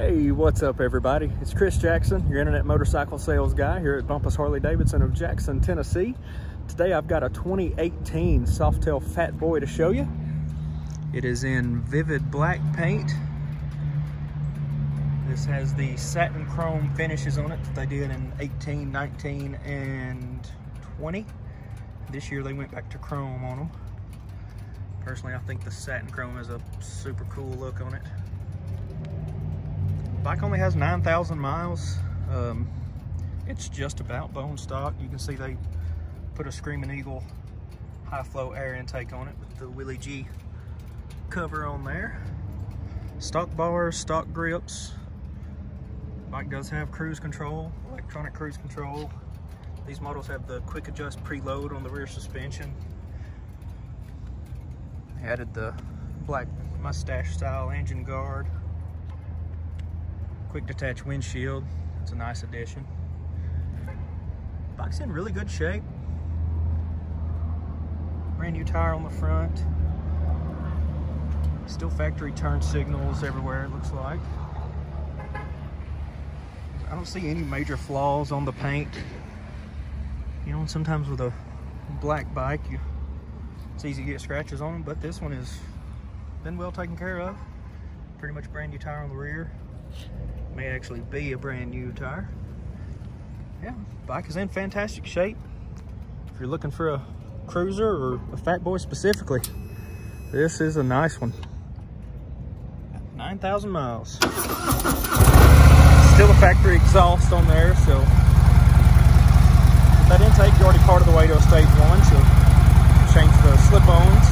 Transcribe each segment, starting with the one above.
Hey, what's up everybody? It's Chris Jackson, your internet motorcycle sales guy here at Bumpus Harley-Davidson of Jackson, Tennessee. Today I've got a 2018 Softail Fat Boy to show you. It is in vivid black paint. This has the satin chrome finishes on it that they did in 18, 19, and 20. This year they went back to chrome on them. Personally, I think the satin chrome has a super cool look on it. Bike only has 9,000 miles. It's just about bone stock. You can see they put a Screamin Eagle high flow air intake on it with the Willie G cover on there. Stock bars, stock grips. Bike does have cruise control, electronic cruise control. These models have the quick adjust preload on the rear suspension. They added the black mustache style engine guard. Quick detach windshield. It's a nice addition. Bike's in really good shape. Brand new tire on the front. Still factory turn signals everywhere, it looks like. I don't see any major flaws on the paint. You know, sometimes with a black bike, it's easy to get scratches on them, but this one has been well taken care of. Pretty much brand new tire on the rear. May actually be a brand new tire. Yeah, bike is in fantastic shape. If you're looking for a cruiser or a Fat Boy specifically, this is a nice one. 9,000 miles. Still a factory exhaust on there, so with that intake, you're already part of the way to a stage 1. So change the slip-ons,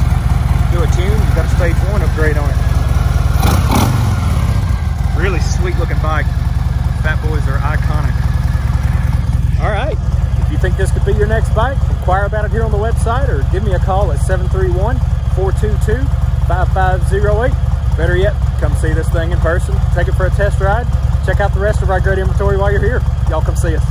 do a tune, you've got a stage 1 upgrade on it. Really sweet looking bike. Fat Boys are iconic. All right, if you think this could be your next bike, inquire about it here on the website or give me a call at 731-422-5508. Better yet, come see this thing in person, take it for a test ride, check out the rest of our great inventory while you're here. Y'all come see us.